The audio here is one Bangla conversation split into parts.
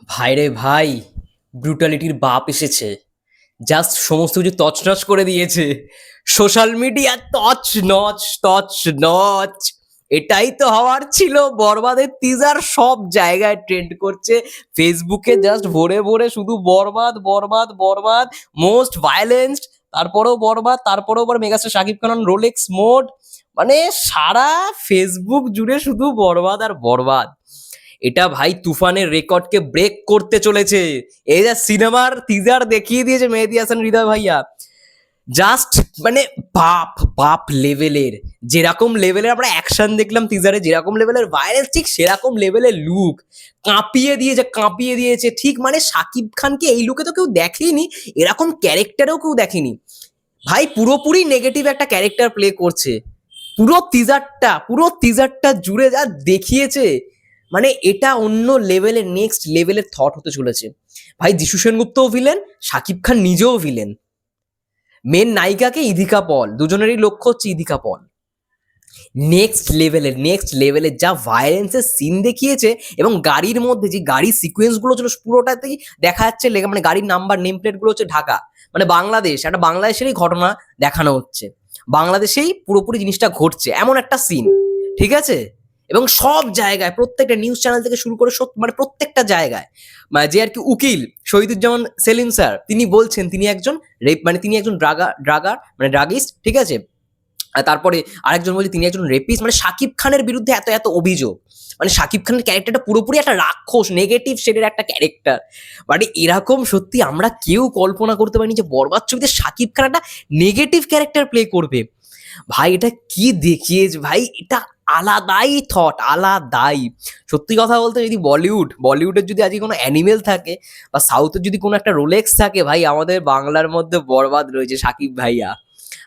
ভাইরে ভাই, ব্রুটালিটির বাপ এসেছে। জাস্ট সমস্ত কিছু তছনছ করে দিয়েছে। সোশ্যাল মিডিয়া তছনছ তছনছ। এটাই তো হওয়ার ছিল। বরবাদের টিজার সব জায়গায় ট্রেন্ড করছে। ফেসবুকে জাস্ট ভরে ভরে শুধু বরবাদ বরবাদ বরবাদ, মোস্ট ভায়োলেন্সড, তারপরেও বরবাদ, তারপরেও আবার megastar Shakib Khan Rolex mode. মানে সারা ফেসবুক জুড়ে শুধু বরবাদ আর বরবাদ। এটা ভাই তুফানের রেকর্ডকে ব্রেক করতে চলেছে। এই যে সিনেমার টিজার দেখিয়ে দিয়েছে মেহেদী হাসান হৃদয় ভাইয়া, জাস্ট মানে বাপ বাপ লেভেলের। যেরকম লেভেলের আমরা অ্যাকশন দেখলাম টিজারে, যেরকম লেভেলের ভাইরাল, ঠিক সেরকম লেভেলের লুক। কাঁপিয়ে দিয়েছে ঠিক। মানে শাকিব খানকে এই লুকে তো কেউ দেখেনি, এরকম ক্যারেক্টারেও কেউ দেখেনি। ভাই পুরোপুরি নেগেটিভ একটা ক্যারেক্টার প্লে করছে। পুরো টিজারটা জুড়ে যা দেখিয়েছে, মানে এটা অন্য লেভেলের, নেক্সট লেভেলের থট হতে চলেছে। ভাই যিশু সেনগুপ্তও ভিলেন, শাকিব খান নিজেও ভিলেন। মেন নায়িকাকে ইধিকা পল, দুজনেরই লক্ষ্য হচ্ছে ইধিকা পল। নেক্সট লেভেলের যা ভায়োলেন্সের সিন দেখিয়েছে, এবং গাড়ির মধ্যে যে গাড়ির সিকোয়েন্সগুলো ছিল পুরোটাতেই দেখা যাচ্ছে মানে গাড়ির নাম্বার নেম প্লেটগুলো হচ্ছে ঢাকা, মানে বাংলাদেশ, একটা বাংলাদেশেরই ঘটনা দেখানো হচ্ছে, বাংলাদেশেই পুরোপুরি জিনিসটা ঘটছে এমন একটা সিন। ঠিক আছে? এবং সব জায়গায় প্রত্যেকটা নিউজ চ্যানেল থেকে শুরু করে মানে প্রত্যেকটা জায়গায়, মানে যে আর কি উকিল শহীদুজ্জামান সেলিম স্যার, তিনি বলছেন তিনি একজন মানে তিনি একজন ড্রাগার মানে ড্রাগিস্ট। ঠিক আছে? আর তারপরে আরেকজন বলছে তিনি একজন রেপিস্ট। মানে শাকিব খানের বিরুদ্ধে এত এত অভিযোগ। মানে শাকিব খানের ক্যারেক্টারটা পুরোপুরি একটা রাক্ষস, নেগেটিভ শেডের একটা ক্যারেক্টার। মানে এরকম সত্যি আমরা কেউ কল্পনা করতে পারিনি যে বরবাদ ছবিতে শাকিব খান একটা নেগেটিভ ক্যারেক্টার প্লে করবে। ভাই এটা কি দেখিয়েছে ভাই, এটা আলাদাই থট, আলাদাই। সত্যি কথা বলতে যদি বলিউডের যদি আজকে কোনো অ্যানিমেল থাকে, বা সাউথের যদি কোনো একটা রোলেক্স থাকে, ভাই আমাদের বাংলার মধ্যে বরবাদ রয়েছে শাকিব ভাইয়া।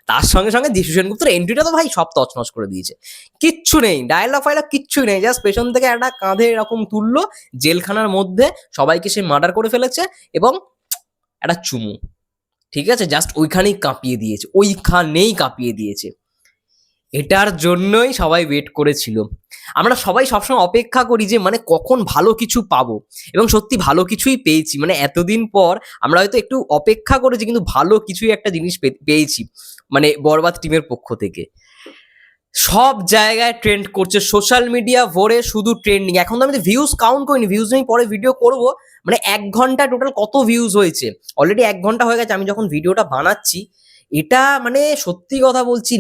তার সঙ্গে সঙ্গে যিশু সেনগুপ্তের এন্ট্রিটা তো ভাই সব তছনছ করে দিয়েছে। কিচ্ছু নেই, ডায়লগ ফায়লগ কিচ্ছুই নেই, জাস্ট পেছন থেকে একটা কাঁধে এরকম তুললো, জেলখানার মধ্যে সবাইকে সে মার্ডার করে ফেলেছে, এবং একটা চুমু। ঠিক আছে? জাস্ট ওইখানেই কাঁপিয়ে দিয়েছে। এটার জন্যই সবাই ওয়েট করেছিল। আমরা সবাই সবসময় অপেক্ষা করি যে মানে কখন ভালো কিছু পাবো, এবং সত্যি ভালো কিছুই পেয়েছি। মানে এতদিন পর আমরা হয়তো একটু অপেক্ষা করেছি, কিন্তু ভালো কিছুই একটা জিনিস পেয়েছি, মানে বরবাদ টিমের পক্ষ থেকে। সব জায়গায় ট্রেন্ড করছে, সোশ্যাল মিডিয়া ভরে শুধু ট্রেন্ডিং। এখন তো আমি ভিউজ কাউন্ট করিনি, ভিউজ নিয়ে পরে ভিডিও করব। মানে 1 ঘন্টা টোটাল কত ভিউজ হয়েছে, অলরেডি 1 ঘন্টা হয়ে গেছে আমি যখন ভিডিওটা বানাচ্ছি। এটা মানে সত্যি কথা বলছি,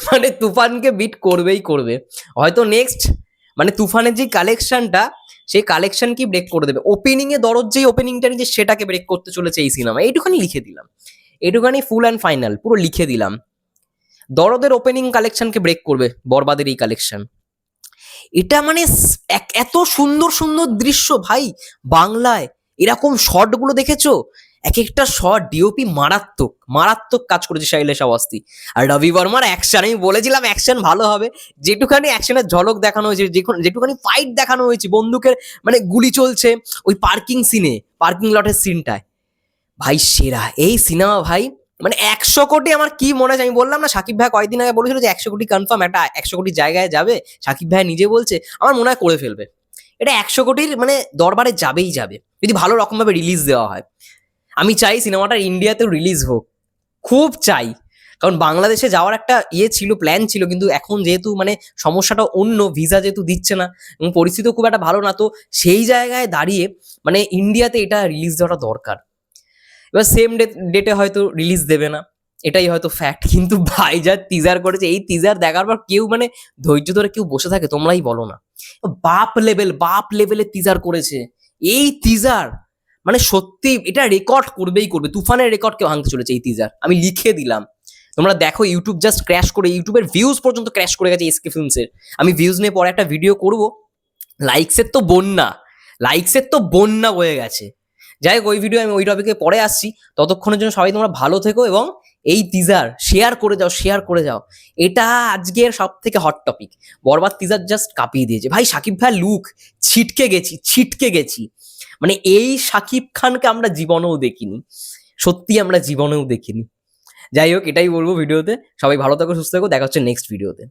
মানে তুফানকে বিট করবেই করবে। হয়তো নেক্সট মানে তুফানের যে কালেকশনটা, সেই কালেকশন কি ব্রেক করে দেবে। ওপেনিং এ দরজ যেই ওপেনিংটা নিয়েছে সেটাকে ব্রেক করতে চলেছে এই সিনেমা। এইটুখানি লিখে দিলাম, এইটুখানি ফুল অ্যান্ড ফাইনাল পুরো লিখে দিলাম। দরদের ওপেনিং কালেকশনকে ব্রেক করবে বরবাদের এই কালেকশন। এটা মানে এত সুন্দর সুন্দর দৃশ্য ভাই বাংলায়। এরকম শটগুলো দেখেছো? এক একটা শট ডিওপি মারাত্মক মারাত্মক কাজ করেছে শাইলেশ আওয়াস্তি। আর রবি বর্মার অ্যাকশন, আমি বলেছিলাম অ্যাকশন ভালো হবে। যেটুখানি অ্যাকশনের ঝলক দেখানো হয়েছে, যেটুখানি ফাইট দেখানো হয়েছে, বন্দুকের মানে গুলি চলছে ওই পার্কিং লটের সিনটায়, ভাই সেরা এই সিনেমা ভাই। মানে 100 কোটি আমার কি মনে আছে, আমি বললাম না শাকিব ভাই কয়েকদিন আগে বলেছিল যে 100 কোটি কনফার্ম, একটা 100 কোটি জায়গায় যাবে। শাকিব ভাই নিজে বলছে, আমার মনে হয় করে ফেলবে। এটা 100 কোটির মানে দরবারে যাবেই যাবে, যদি ভালো রকম ভাবে রিলিজ দেওয়া হয়। আমি চাই সিনেমাটা ইন্ডিয়াতেও রিলিজ হোক, খুব চাই। কারণ বাংলাদেশে যাওয়ার একটা ছিল, প্ল্যান ছিল, কিন্তু এখন যেহেতু মানে সমস্যাটা অন্য, ভিসা যেহেতু দিচ্ছে না এবং পরিস্থিতিও খুব একটা ভালো না, তো সেই জায়গায় দাঁড়িয়ে মানে ইন্ডিয়াতে এটা রিলিজ দেওয়াটা দরকার। এবার সেম ডেটে হয়তো রিলিজ দেবে না, এটাই হয়তো ফ্যাক্ট। কিন্তু ভাই যা টিজার করেছে, এই টিজার দেখার পর কেউ মানে ধৈর্য ধরে কেউ বসে থাকে? তোমরাই বলো না। বাপ লেভেলের টিজার করেছে এই টিজার। মানে সত্যি এটা রেকর্ড করবেই করবে, তুফানের রেকর্ডকে ভাঙতে চলেছে এই টিজার, আমি লিখে দিলাম। তোমরা দেখো ইউটিউব জাস্ট ক্র্যাশ করে, ইউটিউবের ভিউজ পর্যন্ত ক্র্যাশ করে গেছে এসকে ফিল্মসের। আমি ভিউজ নিয়ে পরে একটা ভিডিও করব। লাইকসের তো বন্যা, লাইকসের তো বন্যা বয়ে গেছে। যাই হোক, ওই ভিডিও আমি ওই টপিকে পরে আসছি। ততক্ষণের জন্য সবাই তোমরা ভালো থেকো, এবং এই টিজার শেয়ার করে যাও। এটা আজকের সব থেকে হট টপিক। বরবাদ টিজার জাস্ট কাঁপিয়ে দিয়েছে ভাই। শাকিব ভাইয়ের লুক, ছিটকে গেছি। মানে এই শাকিব খানকে আমরা জীবনেও দেখিনি, সত্যি আমরা জীবনেও দেখিনি। যাই হোক, এটাই বলবো ভিডিওতে। সবাই ভালো থাকো, সুস্থ থাকো, দেখা হচ্ছে নেক্সট ভিডিওতে।